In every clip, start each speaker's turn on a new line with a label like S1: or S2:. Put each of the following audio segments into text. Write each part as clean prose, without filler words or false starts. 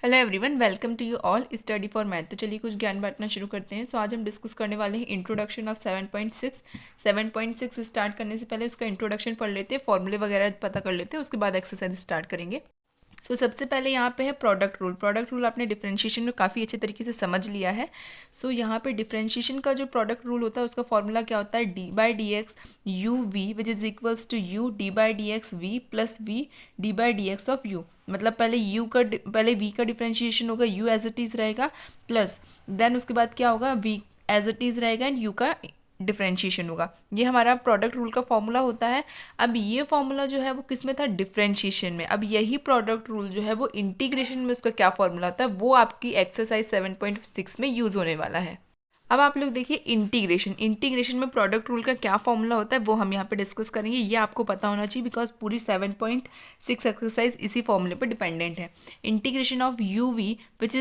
S1: Hello everyone, welcome to you all study for math. तो चलिए कुछ ज्ञान बांटना शुरू करते हैं। आज हम डिस्कस करने वाले हैं इंट्रोडक्शन ऑफ 7.6। 7.6 स्टार्ट करने से पहले उसका इंट्रोडक्शन पढ़ लेते हैं, फॉर्मूले वगैरह पता कर लेते हैं, उसके बाद एक्सरसाइज स्टार्ट करेंगे। सबसे पहले यहाँ पे है प्रोडक्ट रूल। प्रोडक्ट रूल आपने डिफरेंशिएशन में काफ़ी अच्छे तरीके से समझ लिया है। यहाँ पे डिफरेंशिएशन का जो प्रोडक्ट रूल होता है उसका फॉर्मूला क्या होता है, D by D X U V which is equals to U D by D X V plus V D by D x of U. मतलब पहले वी का डिफरेंशिएशन होगा, यू एज इट इज़ रहेगा, plus then उसके बाद क्या होगा, V as it is रहेगा एंड यू का डिफरेंशिएशन होगा। ये हमारा प्रोडक्ट रूल का फॉर्मूला होता है। अब ये फॉर्मूला जो है वो किस में था, डिफरेंशिएशन में। अब यही प्रोडक्ट रूल जो है वो इंटीग्रेशन में उसका क्या फॉर्मूला होता है, वो आपकी एक्सरसाइज 7.6 में यूज़ होने वाला है। अब आप लोग देखिए इंटीग्रेशन में प्रोडक्ट रूल का क्या फॉर्मूला होता है वो हम यहाँ पे डिस्कस करेंगे। ये आपको पता होना चाहिए बिकॉज पूरी 7.6 एक्सरसाइज इसी फॉर्मूले पर डिपेंडेंट है। Integration of you V which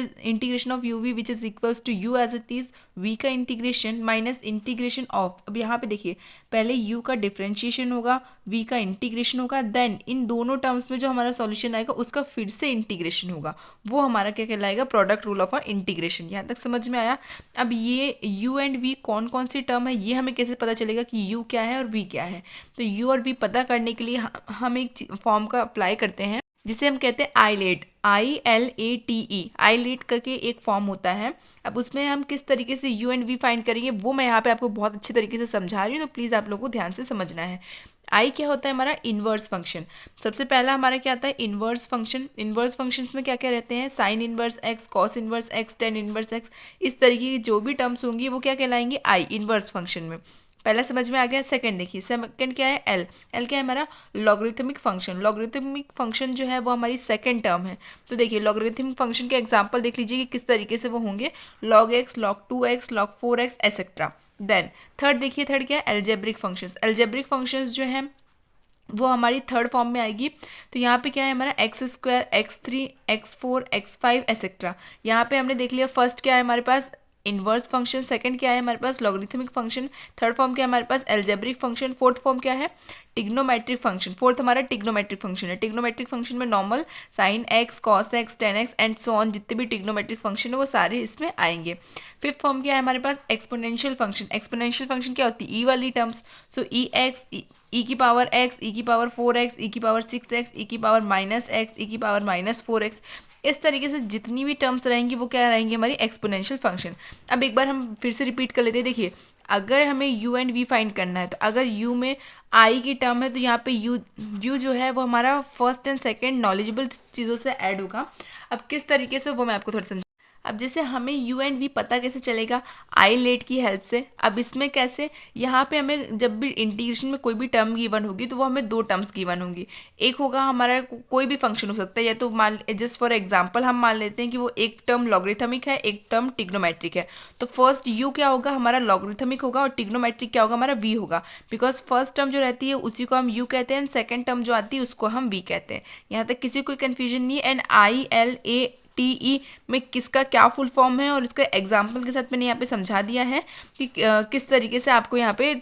S1: is equals to you as it is we का इंटीग्रेशन माइनस इंटीग्रेशन ऑफ। अब यहाँ पे देखिए पहले u का डिफरेंशिएशन होगा, v का इंटीग्रेशन होगा, देन इन दोनों टर्म्स में जो हमारा सॉल्यूशन आएगा उसका फिर से इंटीग्रेशन होगा, वो हमारा क्या कहलाएगा, प्रोडक्ट रूल ऑफ इंटीग्रेशन। यहाँ तक समझ में आया। अब ये u एंड v कौन कौन सी टर्म है, ये हमें कैसे पता चलेगा कि u क्या है और v क्या है। तो u और v पता करने के लिए हम एक फॉर्म का अप्लाई करते हैं जिसे हम कहते हैं आईलेट, ILATE। आईलेट करके एक फॉर्म होता है। अब उसमें हम किस तरीके से u एंड v फाइंड करेंगे वो मैं यहाँ पे आपको बहुत अच्छी तरीके से समझा रही हूँ, तो प्लीज़ आप लोगों को ध्यान से समझना है। आई क्या होता है, हमारा इन्वर्स फंक्शन। सबसे पहला हमारा क्या आता है, इन्वर्स फंक्शन। इन्वर्स फंक्शंस में क्या क्या रहते हैं, sign inverse x, cos inverse x, tan inverse x, इस तरीके की जो भी टर्म्स होंगी वो क्या कहलाएंगे, आई इन्वर्स फंक्शन में। पहला समझ में आ गया। सेकंड देखिए, सेकंड क्या है, एल। एल क्या है, हमारा लॉगरिथमिक फंक्शन। लॉगरिथमिक फंक्शन जो है वो हमारी सेकंड टर्म है। तो देखिए लॉगरिथमिक फंक्शन के एग्जांपल देख लीजिए कि किस तरीके से वो होंगे, log X, log 2x, log 4x etcetera. Then third देखिए, थर्ड क्या है, एल्जेब्रिक फंक्शंस। एल्जेब्रिक फंक्शंस जो है वो हमारी थर्ड फॉर्म में आएगी। तो यहाँ पे क्या है हमारा x² x3 x4 x5 etcetera. यहाँ पे हमने देख लिया फर्स्ट क्या है हमारे पास, इन्वर्स फंक्शन। सेकंड क्या है हमारे पास, लॉगरिथमिक फंक्शन। थर्ड फॉर्म क्या है हमारे पास, एल्जेब्रिक फंक्शन। फोर्थ फॉर्म क्या है, टिग्नोमेट्रिक फंक्शन। फोर्थ हमारा टिग्नोमेट्रिक फंक्शन है। टिग्नोमेट्रिक फंक्शन में normal sine x, cos x, ten x and so on, जितने भी टिग्नोमेट्रिक फंक्शन है वो सारे इसमें आएंगे। फिफ्थ फॉर्म क्या है हमारे पास, एक्सपोनेंशियल फंक्शन। एक्सपोनेंशियल फंक्शन क्या होती है, ई वाली टर्म्स। सो ई एक्स, ई की पावर एक्स, ई की पावर 4x, ई की पावर 6x, ई की पावर -x, ई की पावर -4x, इस तरीके से जितनी भी टर्म्स रहेंगी वो क्या रहेंगी, हमारी एक्सपोनेंशियल फंक्शन। अब एक बार हम फिर से रिपीट कर लेते हैं। देखिए अगर हमें u एंड v फाइंड करना है तो अगर u में i की टर्म है तो यहाँ पे u जो है वो हमारा फर्स्ट एंड सेकेंड नॉलेजेबल चीज़ों से ऐड होगा। अब किस तरीके से वो मैं आपको थोड़ा समझ। अब जैसे हमें u एंड v पता कैसे चलेगा, आई लेट की हेल्प से। अब इसमें कैसे, यहाँ पे हमें जब भी इंटीग्रेशन में कोई भी टर्म गिवन होगी तो वो हमें दो टर्म्स गिवन होंगी। एक होगा हमारा कोई भी फंक्शन हो सकता है, या तो मान जस्ट फॉर एग्जांपल हम मान लेते हैं कि वो एक टर्म लॉगरिथमिक है, एक टर्म टिग्नोमेट्रिक है। तो फर्स्ट u क्या होगा, हमारा लॉगरिथमिक होगा, और टिग्नोमेट्रिक क्या होगा, हमारा v होगा। बिकॉज फर्स्ट टर्म जो रहती है उसी को हम u कहते हैं, सेकेंड टर्म जो आती है उसको हम v कहते हैं। यहाँ तक किसी कोई कन्फ्यूजन नहीं है। एंड ILATE में किसका क्या फुल फॉर्म है और इसका एग्जाम्पल के साथ मैंने यहाँ पे समझा दिया है कि किस तरीके से आपको यहाँ पे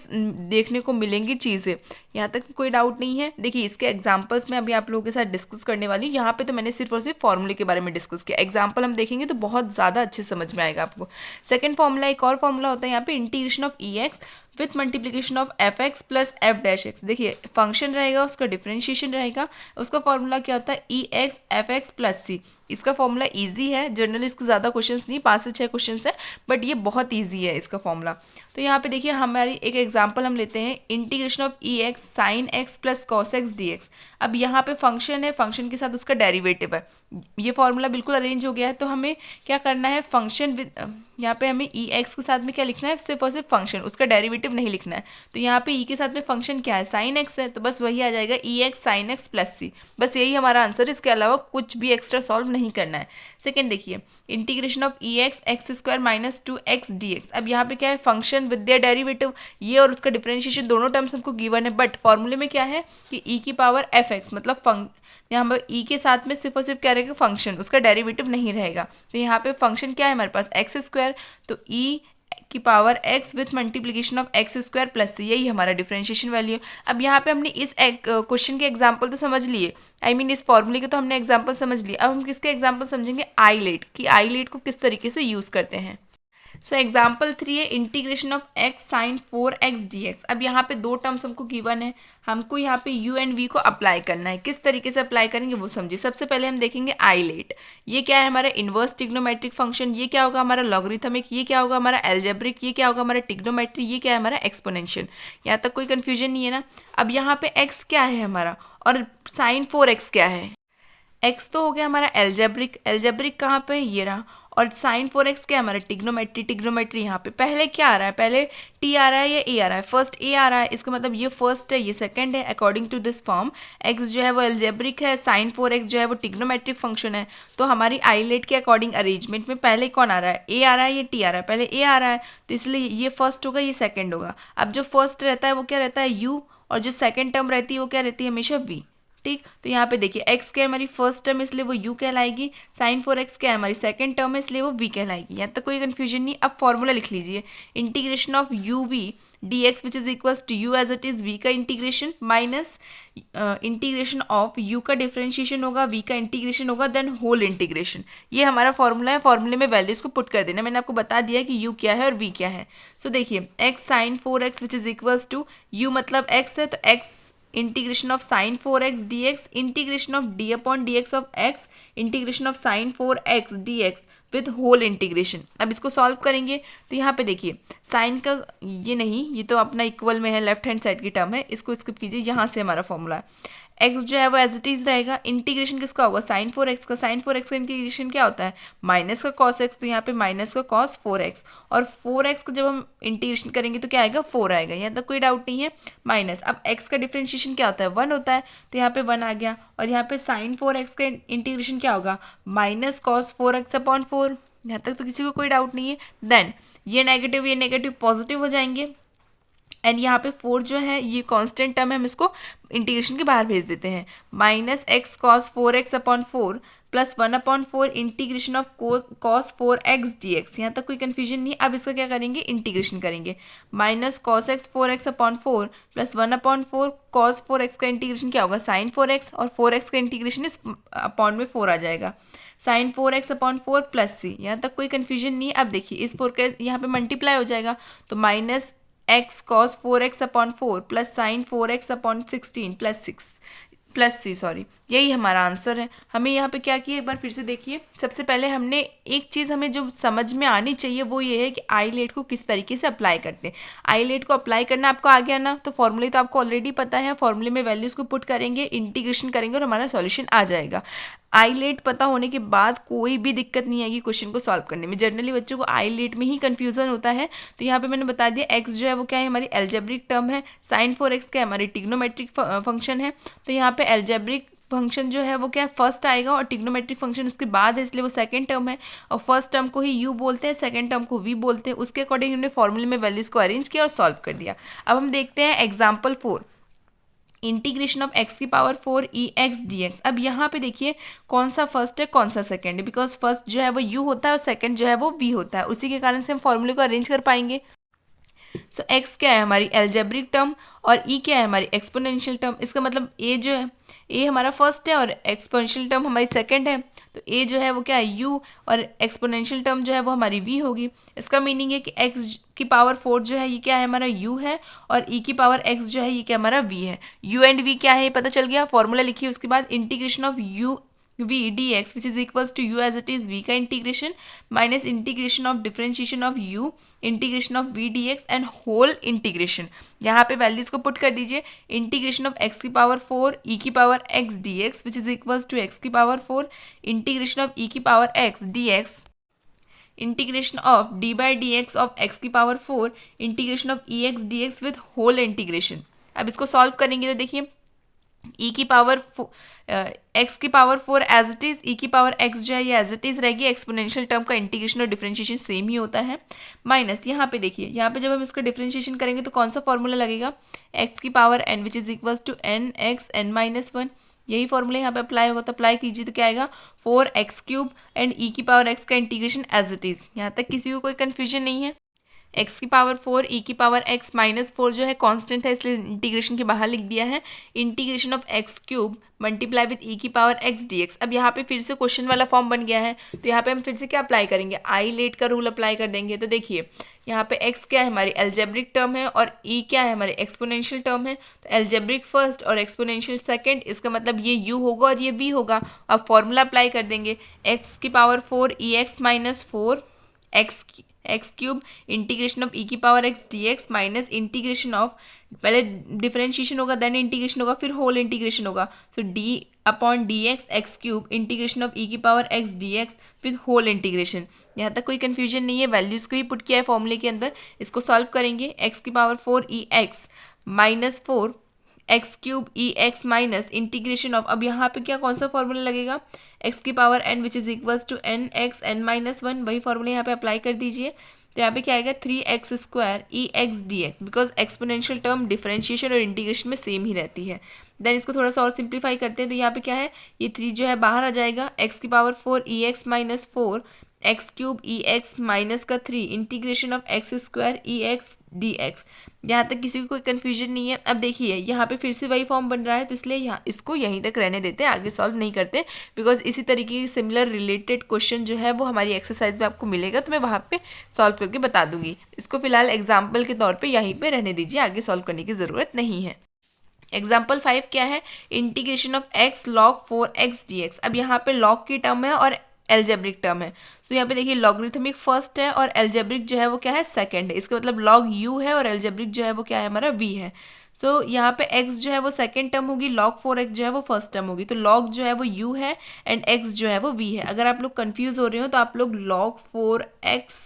S1: देखने को मिलेंगी चीज़ें। यहाँ तक कोई डाउट नहीं है। देखिए इसके एग्जाम्पल्स में अभी आप लोगों के साथ डिस्कस करने वाली हूँ। यहाँ पे तो मैंने सिर्फ और सिर्फ फॉर्मूले के बारे में डिस्कस किया, एग्जाम्पल हम देखेंगे तो बहुत ज़्यादा अच्छे समझ में आएगा आपको। सेकेंड फॉर्मूला, एक और फॉर्मूला होता है यहाँ पे, integration of EX with multiplication of fx plus f'। देखिए फंक्शन रहेगा, उसका डिफरेंशिएशन रहेगा, उसका फॉर्मूला क्या होता है, EX fx प्लस c। इसका फॉर्मूला इजी है, जनरली इसके ज़्यादा क्वेश्चंस नहीं, 5 से 6 क्वेश्चंस है, बट ये बहुत इजी है इसका फॉर्मूला। तो यहाँ पे देखिए हमारी एक एग्जांपल हम लेते हैं, integration of EX sine x plus cos x dx। अब यहाँ पे फंक्शन है, फंक्शन के साथ उसका डेरिवेटिव है। ये फॉर्मूला बिल्कुल अरेंज हो गया है। तो हमें क्या करना है, फंक्शन विद, यहाँ पे हमें EX के साथ में क्या लिखना है, सिर्फ और सिर्फ फंक्शन, उसका डेरिवेटिव नहीं लिखना है। तो यहाँ पे के साथ में फंक्शन क्या है, साइन एक्स है, तो बस वही आ जाएगा EX sine x plus c। बस यही हमारा आंसर है, इसके अलावा कुछ भी एक्स्ट्रा सॉल्व नहीं करना है। सेकेंड देखिए, integration of EX x² - 2x dx। अब यहाँ पे क्या है, फंक्शन विद देयर डेरिवेटिव, ये और उसका डिफरेंशिएशन दोनों टर्म्स हमको गिवन है, बट फॉर्मूले में क्या है कि e की पावर fx, मतलब यहाँ पर e के साथ में सिर्फ और सिर्फ क्या रहेगा, फंक्शन, उसका डेरिवेटिव नहीं रहेगा। तो यहाँ पे फंक्शन क्या है हमारे पास, x², तो e की power X with multiplication of X square plus C, यही हमारा डिफरेंशिएशन वैल्यू है। अब यहाँ पे हमने इस क्वेश्चन के एग्जाम्पल तो समझ लिए, इस फॉर्मूले के तो हमने एग्जाम्पल समझ लिए। अब हम किसके एग्जाम्पल समझेंगे, आईलेट की, आईलेट को किस तरीके से यूज़ करते हैं। सो एग्जाम्पल 3 है integration of X sine 4x dx। अब यहाँ पे दो टर्म्स हमको गिवन है, हमको यहाँ पे u एंड v को अप्लाई करना है। किस तरीके से अप्लाई करेंगे वो समझिए। सबसे पहले हम देखेंगे आईलेट, ये क्या है हमारा इन्वर्स टिग्नोमेट्रिक फंक्शन, ये क्या होगा हमारा लॉगरिथमिक, ये क्या होगा हमारा एल्जेब्रिक, ये क्या होगा हमारा टिग्नोमेट्री, ये क्या है हमारा एक्सपोनेंशियल। यहाँ तक कोई कन्फ्यूजन नहीं है ना। अब यहाँ पे x क्या है हमारा और साइन 4x क्या है। x तो हो गया हमारा एल्जेब्रिक, एल्जेब्रिक कहाँ पे, ये रहा। और साइन 4x क्या है हमारा टिग्नोमेट्री, टिग्नोमेट्री यहाँ पे पहले क्या आ रहा है, पहले t आ रहा है या a आ रहा है, फर्स्ट a आ रहा है, इसका मतलब ये फर्स्ट है ये सेकंड है। According to this form x जो है वो एल्जेब्रिक है, साइन 4x जो है वो टिग्नोमेट्रिक फंक्शन है। तो हमारी आईलेट के अकॉर्डिंग अरेंजमेंट में पहले कौन आ रहा है, a आ रहा है या t आ रहा है, पहले a आ रहा है, तो इसलिए ये फर्स्ट होगा ये सेकेंड होगा। अब जो फर्स्ट रहता है वो क्या रहता है u, और जो सेकेंड टर्म रहती है वो क्या रहती है हमेशा v। ठीक, तो यहाँ पे देखिए x क्या है हमारी फर्स्ट टर्म इसलिए वो u कहलाएगी, साइन 4x क्या है हमारी सेकंड टर्म है इसलिए वो v कहलाएगी। यहाँ तक कोई कंफ्यूजन नहीं। अब फॉर्मूला लिख लीजिए, integration of u v dx which is equals to u as it is v का integration minus integration of u का डिफरेंशिएशन होगा, v का इंटीग्रेशन होगा, देन होल इंटीग्रेशन। ये हमारा फॉर्मूला है, फॉर्मूले में वैल्यूज को पुट कर देना। मैंने आपको बता दिया कि u क्या है और v क्या है। सो देखिए x sine 4x which is equals to u मतलब x है तो x integration of sine 4x dx, integration of d upon dx of x, integration of sine 4x dx with whole integration. अब इसको solve करेंगे तो यहाँ पे देखिए साइन का ये नहीं, ये तो अपना इक्वल में है, लेफ्ट हैंड साइड की टर्म है, इसको स्किप कीजिए। यहाँ से हमारा फॉर्मूला है x जो है वो एज इट इज रहेगा, इंटीग्रेशन किसका होगा साइन 4x का, साइन 4x का इंटीग्रेशन क्या होता है माइनस का cos x, तो यहाँ पे माइनस का cos 4x, और 4x का जब हम इंटीग्रेशन करेंगे तो क्या आएगा 4 आएगा, यहाँ तक कोई डाउट नहीं है। माइनस, अब x का डिफरेंशिएशन क्या होता है 1 होता है, तो यहाँ पे 1 आ गया, और यहाँ पे साइन 4x का इंटीग्रेशन क्या होगा माइनस cos 4x अपॉन 4। यहाँ तक तो किसी को कोई डाउट नहीं है। देन ये नेगेटिव पॉजिटिव हो जाएंगे, एंड यहाँ पे 4 जो है ये कांस्टेंट टर्म है, हम इसको इंटीग्रेशन के बाहर भेज देते हैं। Minus X cos 4x upon 4 plus 1 upon 4 integration of cos 4x dx। यहाँ तक कोई कन्फ्यूजन नहीं। अब इसका क्या करेंगे इंटीग्रेशन करेंगे, minus cos x 4x upon 4 plus 1 upon 4 cos 4x का इंटीग्रेशन क्या होगा साइन 4x, और 4x का इंटीग्रेशन इस अपॉन में 4 आ जाएगा, साइन 4x अपॉन 4 प्लस सी। यहाँ तक कोई कन्फ्यूजन नहीं। अब देखिए इस 4 का यहाँ पे मल्टीप्लाई हो जाएगा, तो minus X cos 4x upon 4 plus sine 4x upon 16 plus C sorry, यही हमारा आंसर है। हमें यहाँ पे क्या किया एक बार फिर से देखिए। सबसे पहले हमने एक चीज़ हमें जो समझ में आनी चाहिए वो ये है कि आईलेट को किस तरीके से अप्लाई करते हैं। आईलेट को अप्लाई करना आपको आ गया ना, तो फॉर्मूले तो आपको ऑलरेडी पता है, फॉर्मूले में वैल्यूज़ को पुट करेंगे, इंटीग्रेशन करेंगे और हमारा सॉल्यूशन आ जाएगा। आईलेट पता होने के बाद कोई भी दिक्कत नहीं आएगी क्वेश्चन को सॉल्व करने में। जनरली बच्चों को आईलेट में ही कंफ्यूजन होता है, तो यहाँ पे मैंने बता दिया एक्स जो है वो क्या है हमारी एल्जेब्रिक टर्म है, साइन 4x क्या है हमारी टिग्नोमेट्रिक फंक्शन है, तो यहाँ पे एल्जेब्रिक फंक्शन जो है वो क्या फर्स्ट आएगा और टिग्नोमेट्रिक फंक्शन उसके बाद है, इसलिए वो सेकंड टर्म है, और फर्स्ट टर्म को ही u बोलते हैं, सेकंड टर्म को v बोलते हैं। उसके अकॉर्डिंग हमने फॉर्मूले में वैल्यूज को अरेंज किया और सॉल्व कर दिया। अब हम देखते हैं एग्जाम्पल 4, इंटीग्रेशन ऑफ x की पावर 4 ex dx। अब यहाँ पे देखिए कौन सा फर्स्ट है कौन सा सेकंड है, बिकॉज फर्स्ट जो है वो u होता है और सेकंड जो है वो v होता है, उसी के कारण से हम फॉर्मूले को अरेंज कर पाएंगे। सो x क्या है हमारी एल्जेब्रिक टर्म और e क्या है हमारी एक्सपोनेंशियल टर्म। इसका मतलब a जो है a हमारा फर्स्ट है और एक्सपोनेंशियल टर्म हमारी सेकंड है, तो a जो है वो क्या है u और एक्सपोनेंशियल टर्म जो है वो हमारी v होगी। इसका मीनिंग है कि x की पावर 4 जो है ये क्या है हमारा u है, और e की पावर x जो है ये क्या हमारा v है। u एंड v क्या है ये पता चल गया, फॉर्मूला लिखिए। उसके बाद integration of u v dx which is equals to u as it is v का integration minus integration of differentiation of u integration of v dx and whole integration. यहाँ पे वैल्यूज को पुट कर दीजिए, integration of x की power 4 e की power x dx which is equals to x की power 4 integration of e की power x dx, integration of d by D x of x की power 4 integration of e x D x with whole integration. अब इसको solve करेंगे तो देखिए e की power x की power 4 as it is, e की पावर x जो है ये एज इट इज रहेगी, एक्सपोनेंशियल टर्म का इंटीग्रेशन और डिफरेंशिएशन सेम ही होता है। माइनस यहाँ पे देखिए, यहाँ पे जब हम इसका डिफरेंशिएशन करेंगे तो कौन सा फॉर्मूला लगेगा, x की power n which is equals to n x n minus 1, यही फॉर्मूला यहाँ पे अप्लाई होगा। तो अप्लाई कीजिए तो क्या आएगा 4x क्यूब एंड e की पावर x का इंटीग्रेशन एज इट इज। यहाँ तक किसी को कोई कन्फ्यूजन नहीं है। एक्स की पावर 4 ई की पावर एक्स माइनस 4 जो है कांस्टेंट है इसलिए इंटीग्रेशन के बाहर लिख दिया है। Integration of X cube multiply with E की पावर एक्स डी एक्स। अब यहाँ पे फिर से क्वेश्चन वाला फॉर्म बन गया है, तो यहाँ पे हम फिर से क्या अप्लाई करेंगे, आई लेट का रूल अप्लाई कर देंगे। तो देखिए यहाँ पे x क्या है हमारी एल्जेब्रिक टर्म है और e क्या है हमारी एक्सपोनेंशियल टर्म है। तो एल्जेब्रिक फर्स्ट और एक्सपोनेंशियल सेकंड, इसका मतलब ये u होगा और ये v होगा। अब फॉर्मूला अप्लाई कर देंगे, x की power 4 E X minus 4 X cube integration of E की power X D x minus integration of, पहले डिफरेंशिएशन होगा देन इंटीग्रेशन होगा फिर होल इंटीग्रेशन होगा। So D upon D X cube integration of E की power X D x with whole integration. यहाँ तक कोई कंफ्यूजन नहीं है, वैल्यूज को ही पुट किया है फॉर्मूले के अंदर। इसको सॉल्व करेंगे, एक्स की power 4 E X minus 4 X cube E X minus integration of, अब यहाँ पे क्या कौन सा फॉर्मूला लगेगा, एक्स की power n which is equals to n x n minus 1, वही फॉर्मूला यहाँ पे अप्लाई कर दीजिए। तो यहाँ पे क्या आएगा 3x square E x D x, because exponential term differentiation और इंटीग्रेशन में सेम ही रहती है। देन इसको थोड़ा सा और सिंप्लीफाई करते हैं, तो यहाँ पे क्या है, ये 3 जो है बाहर आ जाएगा, एक्स की power 4 E X minus 4 X cube ई एक्स माइनस का 3 integration of X square E x D x. यहाँ तक किसी को कोई कन्फ्यूजन नहीं है। अब देखिए यहाँ पे फिर से वही फॉर्म बन रहा है, तो इसलिए यहाँ इसको यहीं तक रहने देते हैं, आगे सॉल्व नहीं करते, बिकॉज इसी तरीके की सिमिलर रिलेटेड क्वेश्चन जो है वो हमारी एक्सरसाइज में आपको मिलेगा, तो मैं वहाँ पे सॉल्व करके बता दूंगी। इसको फिलहाल एग्जाम्पल के तौर पर यहीं पर रहने दीजिए, आगे सॉल्व करने की ज़रूरत नहीं है। एग्जाम्पल 5 क्या है, integration of x log 4x dx। अब यहाँ पे log की टर्म है और एल्जेब्रिक टर्म है, तो यहाँ पे देखिए लॉगरिथमिक फर्स्ट है और एल्जेब्रिक जो है वो क्या है सेकंड है, इसका मतलब log u है और एल्जेब्रिक जो है वो क्या है हमारा v है। तो यहाँ पे x जो है वो सेकंड टर्म होगी, log 4x जो है वो फर्स्ट टर्म होगी, तो log जो है वो u है एंड x जो है वो v है। अगर आप लोग कंफ्यूज हो रहे हो तो आप लोग log 4x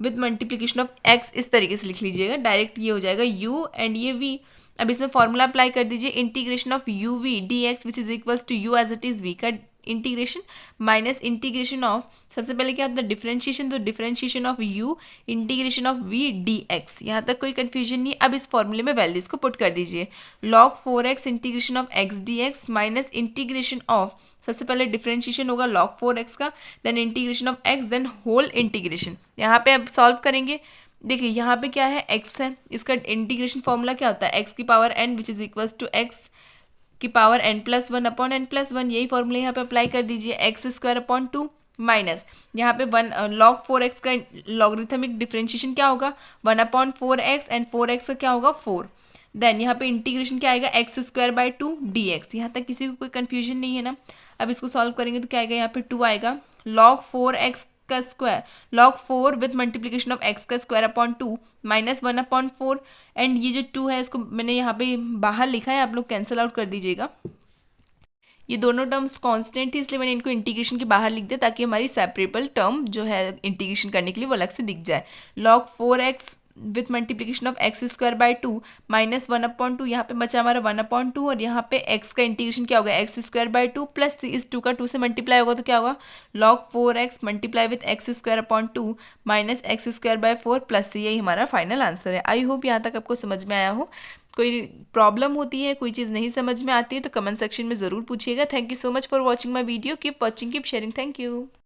S1: with multiplication of x इस तरीके से लिख लीजिएगा, डायरेक्ट ये हो जाएगा u एंड ये v। अब इसमें फॉर्मूला अप्लाई कर दीजिए, integration of you v d x which is equals to you as it is we का इंटीग्रेशन माइनस इंटीग्रेशन ऑफ, सबसे पहले क्या होता है डिफरेंशिएशन, तो differentiation of u integration of v d x. यहाँ तक कोई कंफ्यूजन नहीं। अब इस फॉर्मूले में वैल्यूज को पुट कर दीजिए, log 4x integration of x d x minus integration of, सबसे पहले डिफरेंशिएशन होगा log 4x का, then integration of x, then whole integration. यहाँ पे अब सॉल्व करेंगे, देखिए यहाँ पे क्या है x है, इसका इंटीग्रेशन फॉर्मूला क्या होता है, x की power n which is equals to x की power n plus 1 upon n plus 1, यही फॉर्मूला यहाँ पे अप्लाई कर दीजिए, एक्स स्क्वायर अपॉन 2 माइनस यहाँ पे 1 log 4x का लॉगरिथमिक डिफरेंशिएशन क्या होगा 1 अपॉन 4x एंड 4x का क्या होगा 4, देन यहाँ पे इंटीग्रेशन क्या आएगा x square by 2 D x. यहाँ तक किसी को कोई कन्फ्यूजन नहीं है ना। अब इसको सॉल्व करेंगे तो क्या आएगा, यहाँ पे 2 आएगा, log 4x का square log 4 with multiplication of x का square upon 2 minus 1 upon 4, and ये जो 2 है इसको मैंने यहाँ पे बाहर लिखा है, आप लोग कैंसिल आउट कर दीजिएगा। ये दोनों टर्म्स कांस्टेंट थी इसलिए मैंने इनको इंटीग्रेशन के बाहर लिख दिया ताकि हमारी सेपरेबल टर्म जो है इंटीग्रेशन करने के लिए वो अलग से दिख जाए। log 4x with multiplication of X square by 2 minus 1 upon 2, यहाँ पे बचा हमारा 1 अपॉन 2 और यहाँ पे x का इंटीग्रेशन क्या होगा एक्स स्क्वायर बाय 2 प्लस इस 2 का 2 से मल्टीप्लाई होगा तो क्या होगा log 4x multiply with x square upon 2 minus x square by 4 plus c, यही हमारा फाइनल आंसर है। आई होप यहाँ तक आपको समझ में आया हो। कोई प्रॉब्लम होती है, कोई चीज़ नहीं समझ में आती है तो कमेंट सेक्शन में ज़रूर पूछिएगा। Thank you so much for watching my video, keep watching, keep sharing, thank you.